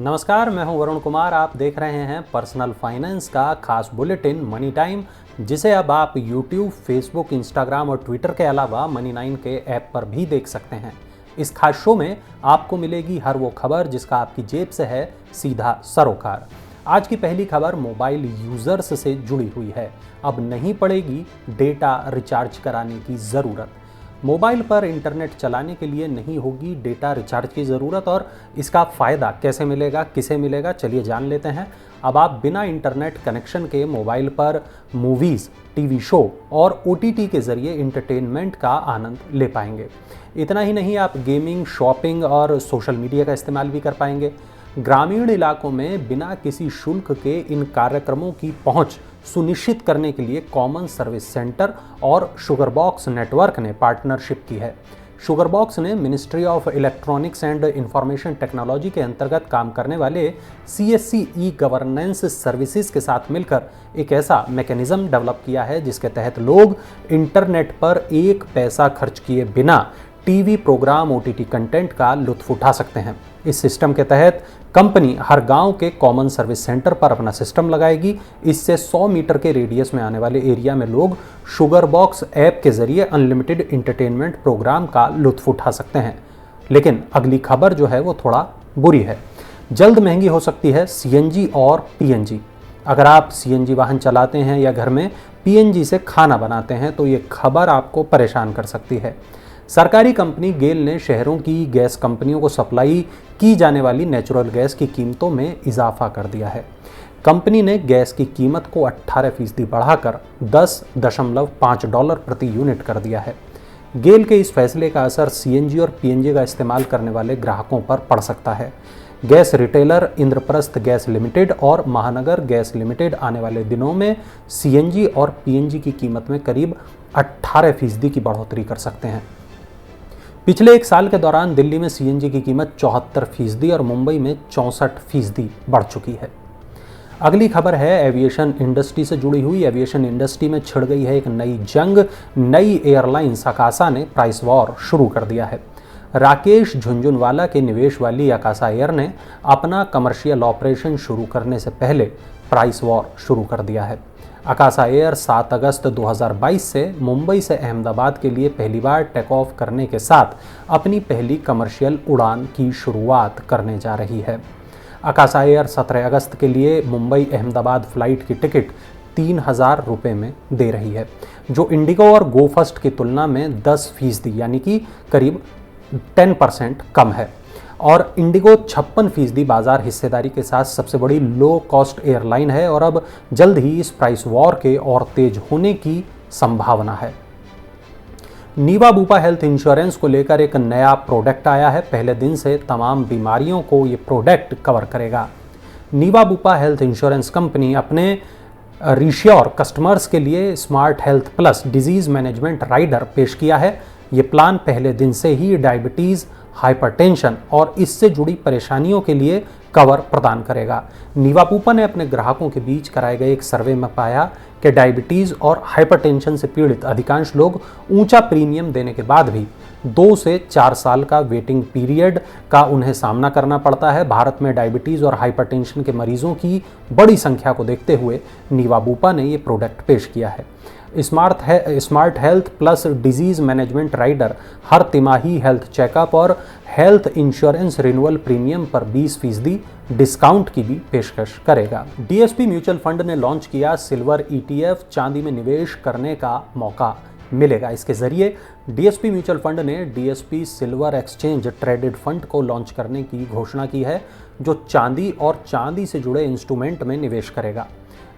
नमस्कार, मैं हूं वरुण कुमार। आप देख रहे हैं पर्सनल फाइनेंस का खास बुलेटिन मनी टाइम, जिसे अब आप YouTube, Facebook, Instagram और Twitter के अलावा मनी9 के ऐप पर भी देख सकते हैं। इस खास शो में आपको मिलेगी हर वो खबर जिसका आपकी जेब से है सीधा सरोकार। आज की पहली खबर मोबाइल यूजर्स से जुड़ी हुई है। अब नहीं पड़ेगी डेटा रिचार्ज कराने की ज़रूरत। मोबाइल पर इंटरनेट चलाने के लिए नहीं होगी डेटा रिचार्ज की ज़रूरत। और इसका फ़ायदा कैसे मिलेगा, किसे मिलेगा, चलिए जान लेते हैं। अब आप बिना इंटरनेट कनेक्शन के मोबाइल पर मूवीज़, टीवी शो और OTT के ज़रिए इंटरटेनमेंट का आनंद ले पाएंगे। इतना ही नहीं, आप गेमिंग, शॉपिंग और सोशल मीडिया का इस्तेमाल भी कर पाएंगे। ग्रामीण इलाकों में बिना किसी शुल्क के इन कार्यक्रमों की पहुंच सुनिश्चित करने के लिए कॉमन सर्विस सेंटर और शुगर बॉक्स नेटवर्क ने पार्टनरशिप की है। शुगर बॉक्स ने ministry of electronics and information technology के अंतर्गत काम करने वाले CSC ई गवर्नेंस सर्विसेज के साथ मिलकर एक ऐसा मैकेनिज्म डेवलप किया है जिसके तहत लोग इंटरनेट पर एक पैसा खर्च किए बिना टीवी प्रोग्राम, OTT कंटेंट का लुत्फ उठा सकते हैं। इस सिस्टम के तहत कंपनी हर गांव के कॉमन सर्विस सेंटर पर अपना सिस्टम लगाएगी। इससे 100 मीटर के रेडियस में आने वाले एरिया में लोग शुगर बॉक्स ऐप के जरिए अनलिमिटेड इंटरटेनमेंट प्रोग्राम का लुत्फ उठा सकते हैं। लेकिन अगली खबर जो है वो थोड़ा बुरी है। जल्द महंगी हो सकती है CNG और PNG। अगर आप CNG वाहन चलाते हैं या घर में PNG से खाना बनाते हैं तो ये खबर आपको परेशान कर सकती है। सरकारी कंपनी गेल ने शहरों की गैस कंपनियों को सप्लाई की जाने वाली नेचुरल गैस की कीमतों में इजाफा कर दिया है। कंपनी ने गैस की कीमत को 18% बढ़ाकर $10.5 प्रति यूनिट कर दिया है। गेल के इस फैसले का असर CNG और PNG का इस्तेमाल करने वाले ग्राहकों पर पड़ सकता है। Gas retailer Indraprastha gas limited और महानगर गैस लिमिटेड आने वाले दिनों में CNG और PNG की कीमत में करीब 18% की बढ़ोतरी कर सकते हैं। पिछले एक साल के दौरान दिल्ली में CNG की कीमत 74% और मुंबई में 64% बढ़ चुकी है। अगली खबर है एविएशन इंडस्ट्री से जुड़ी हुई। एविएशन इंडस्ट्री में छिड़ गई है एक नई जंग। नई एयरलाइंस अकासा ने प्राइस वॉर शुरू कर दिया है। राकेश झुनझुनवाला के निवेश वाली अकासा एयर ने अपना कमर्शियल ऑपरेशन शुरू करने से पहले प्राइस वॉर शुरू कर दिया है। अकासा एयर 7 अगस्त 2022 से मुंबई से अहमदाबाद के लिए पहली बार टेक ऑफ करने के साथ अपनी पहली कमर्शियल उड़ान की शुरुआत करने जा रही है। अकासा एयर 17 अगस्त के लिए मुंबई अहमदाबाद फ्लाइट की टिकट 3000 रुपये में दे रही है, जो इंडिगो और गो फर्स्ट की तुलना में 10% यानी कि करीब 10% कम है। और इंडिगो 56% बाजार हिस्सेदारी के साथ सबसे बड़ी लो कॉस्ट एयरलाइन है और अब जल्द ही इस प्राइस वॉर के और तेज होने की संभावना है। नीवा बूपा हेल्थ इंश्योरेंस को लेकर एक नया प्रोडक्ट आया है। पहले दिन से तमाम बीमारियों को ये प्रोडक्ट कवर करेगा। Niva Bupa health insurance company अपने रिश्योर कस्टमर्स के लिए smart health plus disease management rider पेश किया है। ये प्लान पहले दिन से ही डायबिटीज़, हाइपरटेंशन और इससे जुड़ी परेशानियों के लिए कवर प्रदान करेगा। नीवा बूपा ने अपने ग्राहकों के बीच कराए गए एक सर्वे में पाया कि डायबिटीज़ और हाइपरटेंशन से पीड़ित अधिकांश लोग ऊंचा प्रीमियम देने के बाद भी 2 से 4 साल का वेटिंग पीरियड का उन्हें सामना करना पड़ता है। भारत में डायबिटीज़ और हाइपरटेंशन के मरीजों की बड़ी संख्या को देखते हुए नीवा बूपा ने ये प्रोडक्ट पेश किया है। Smart health plus disease management rider हर तिमाही हेल्थ चेकअप और हेल्थ इंश्योरेंस रिन्यूअल प्रीमियम पर 20% डिस्काउंट की भी पेशकश करेगा। DSP म्यूचुअल फंड ने लॉन्च किया सिल्वर ETF। चांदी में निवेश करने का मौका मिलेगा। इसके जरिए DSP म्यूचुअल फंड ने DSP silver exchange traded fund को लॉन्च करने की घोषणा की है, जो चांदी और चांदी से जुड़े इंस्ट्रूमेंट में निवेश करेगा।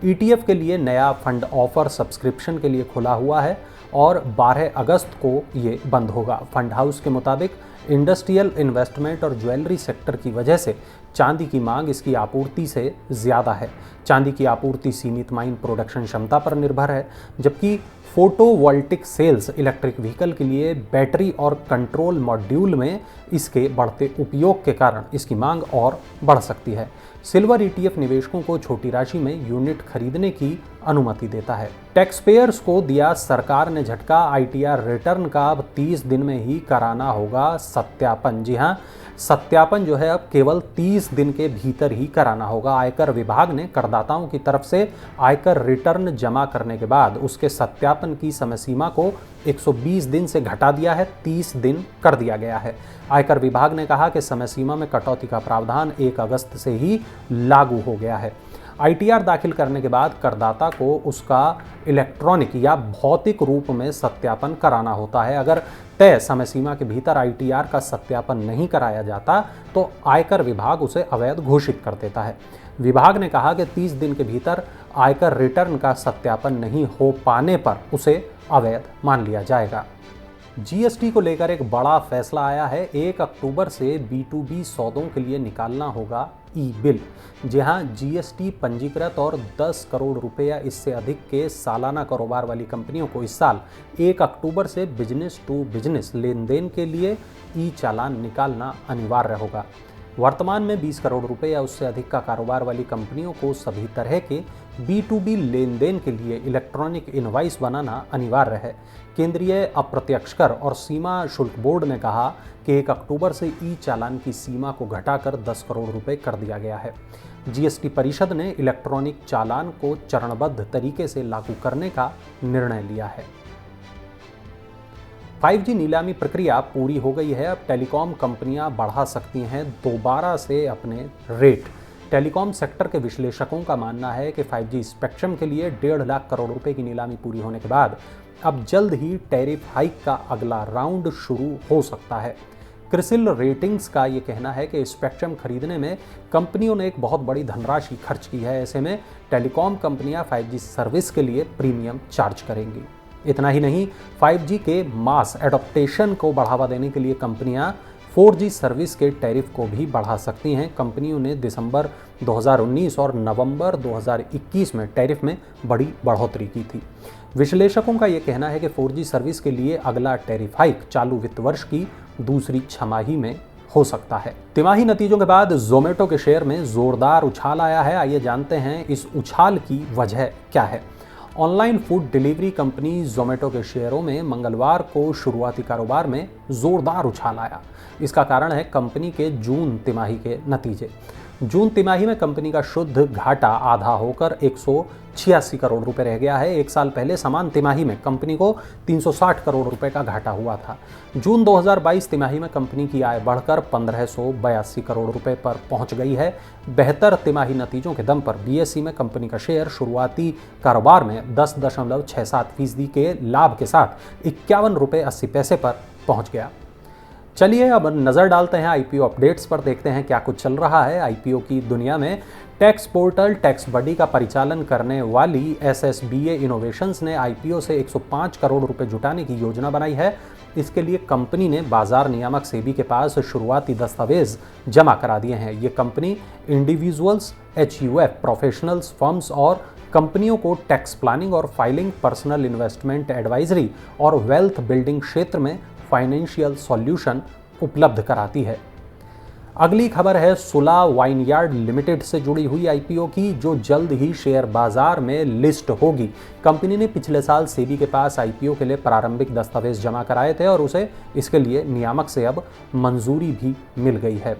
ETF के लिए नया फंड ऑफर सब्सक्रिप्शन के लिए खुला हुआ है और 12 अगस्त को ये बंद होगा। फंड हाउस के मुताबिक इंडस्ट्रियल इन्वेस्टमेंट और ज्वेलरी सेक्टर की वजह से चांदी की मांग इसकी आपूर्ति से ज़्यादा है। चांदी की आपूर्ति सीमित माइन प्रोडक्शन क्षमता पर निर्भर है, जबकि फोटोवोल्टिक सेल्स इलेक्ट्रिक व्हीकल के लिए बैटरी और कंट्रोल मॉड्यूल में इसके बढ़ते उपयोग के कारण इसकी मांग और बढ़ सकती है। सिल्वर ETF निवेशकों को छोटी राशि में यूनिट खरीदने की अनुमति देता है। टैक्स पेयर्स को दिया सरकार ने झटका। ITR रिटर्न का अब 30 दिन में ही कराना होगा सत्यापन। जी हाँ, सत्यापन जो है अब केवल 30 दिन के भीतर ही कराना होगा। आयकर विभाग ने करदाताओं की तरफ से आयकर रिटर्न जमा करने के बाद उसके सत्यापन की समय सीमा को 120 दिन से घटा दिया है, 30 दिन कर दिया गया है। आयकर विभाग ने कहा कि समय सीमा में कटौती का प्रावधान 1 अगस्त से ही लागू हो गया है। ITR दाखिल करने के बाद करदाता को उसका इलेक्ट्रॉनिक या भौतिक रूप में सत्यापन कराना होता है। अगर तय समय सीमा के भीतर ITR का सत्यापन नहीं कराया जाता तो आयकर विभाग उसे अवैध घोषित कर देता है। विभाग ने कहा कि 30 दिन के भीतर आयकर रिटर्न का सत्यापन नहीं हो पाने पर उसे अवैध मान लिया जाएगा। GST को लेकर एक बड़ा फैसला आया है। 1 अक्टूबर से B2B सौदों के लिए निकालना होगा ई-बिल। जहां GST पंजीकृत और 10 करोड़ रुपए या इससे अधिक के सालाना कारोबार वाली कंपनियों को इस साल 1 अक्टूबर से बिजनेस टू बिजनेस लेन देन के लिए ई-चालान निकालना अनिवार्य होगा। वर्तमान में 20 करोड़ रुपए या उससे अधिक का कारोबार वाली कंपनियों को सभी तरह के B2B लेन देन के लिए इलेक्ट्रॉनिक इनवॉइस बनाना अनिवार्य है। केंद्रीय अप्रत्यक्ष कर और सीमा शुल्क बोर्ड ने कहा कि 1 अक्टूबर से ई-चालान की सीमा को घटाकर 10 करोड़ रुपए कर दिया गया है। GST परिषद ने इलेक्ट्रॉनिक चालान को चरणबद्ध तरीके से लागू करने का निर्णय लिया है। 5G नीलामी प्रक्रिया पूरी हो गई है। अब टेलीकॉम कंपनियां बढ़ा सकती हैं दोबारा से अपने रेट। टेलीकॉम सेक्टर के विश्लेषकों का मानना है कि 5G स्पेक्ट्रम के लिए 1.5 लाख करोड़ रुपए की नीलामी पूरी होने के बाद अब जल्द ही टैरिफ हाइक का अगला राउंड शुरू हो सकता है। क्रिसिल रेटिंग्स का ये कहना है कि स्पेक्ट्रम खरीदने में कंपनियों ने एक बहुत बड़ी धनराशि खर्च की है। ऐसे में टेलीकॉम कंपनियां 5G सर्विस के लिए प्रीमियम चार्ज करेंगी। इतना ही नहीं, 5G के मास एडॉप्टेशन को बढ़ावा देने के लिए कंपनियां 4G सर्विस के टैरिफ को भी बढ़ा सकती हैं। कंपनियों ने दिसंबर 2019 और नवंबर 2021 में टैरिफ में बड़ी बढ़ोतरी की थी। विश्लेषकों का यह कहना है कि 4G सर्विस के लिए अगला टैरिफ हाइक चालू वित्त वर्ष की दूसरी छमाही में हो सकता है। तिमाही नतीजों के बाद जोमेटो के शेयर में जोरदार उछाल आया है। आइए जानते हैं इस उछाल की वजह क्या है। Online food delivery company Zomato के शेयरों में मंगलवार को शुरुआती कारोबार में जोरदार उछाल आया। इसका कारण है कंपनी के जून तिमाही के नतीजे। जून तिमाही में कंपनी का शुद्ध घाटा आधा होकर 186 करोड़ रुपए रह गया है। एक साल पहले समान तिमाही में कंपनी को 360 करोड़ रुपए का घाटा हुआ था। जून 2022 तिमाही में कंपनी की आय बढ़कर 1582 करोड़ रुपए पर पहुंच गई है। बेहतर तिमाही नतीजों के दम पर BSE में कंपनी का शेयर शुरुआती कारोबार में 10.67% के लाभ के साथ 51 रुपए 80 पैसे पर पहुंच गया। चलिए अब नज़र डालते हैं IPO अपडेट्स पर, देखते हैं क्या कुछ चल रहा है IPO की दुनिया में। टैक्स पोर्टल टैक्स बडी का परिचालन करने वाली SSBA इनोवेशंस ने IPO से 105 करोड़ रुपए जुटाने की योजना बनाई है। इसके लिए कंपनी ने बाजार नियामक सेबी के पास शुरुआती दस्तावेज जमा करा दिए हैं। ये company individuals, HUF, professionals, firms और कंपनियों को टैक्स प्लानिंग और फाइलिंग, पर्सनल इन्वेस्टमेंट एडवाइजरी और वेल्थ बिल्डिंग क्षेत्र में फाइनेंशियल सॉल्यूशन उपलब्ध कराती है। अगली खबर है सुला वाइनयार्ड लिमिटेड से जुड़ी हुई IPO की, जो जल्द ही शेयर बाजार में लिस्ट होगी। कंपनी ने पिछले साल सेबी के पास IPO के लिए प्रारंभिक दस्तावेज जमा कराए थे और उसे इसके लिए नियामक से अब मंजूरी भी मिल गई है।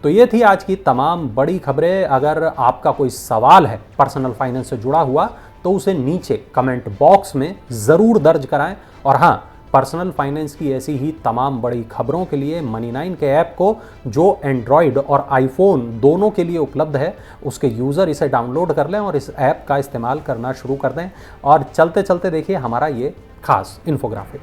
तो ये थी आज की तमाम बड़ी खबरें। अगर आपका कोई सवाल है पर्सनल फाइनेंस से जुड़ा हुआ तो उसे नीचे कमेंट बॉक्स में ज़रूर दर्ज कराएं। और हाँ, पर्सनल फाइनेंस की ऐसी ही तमाम बड़ी खबरों के लिए मनी9 के ऐप को, जो एंड्रॉयड और आईफोन दोनों के लिए उपलब्ध है, उसके यूज़र इसे डाउनलोड कर लें और इस ऐप का इस्तेमाल करना शुरू कर दें। और चलते चलते देखिए हमारा ये खास इन्फोग्राफिक।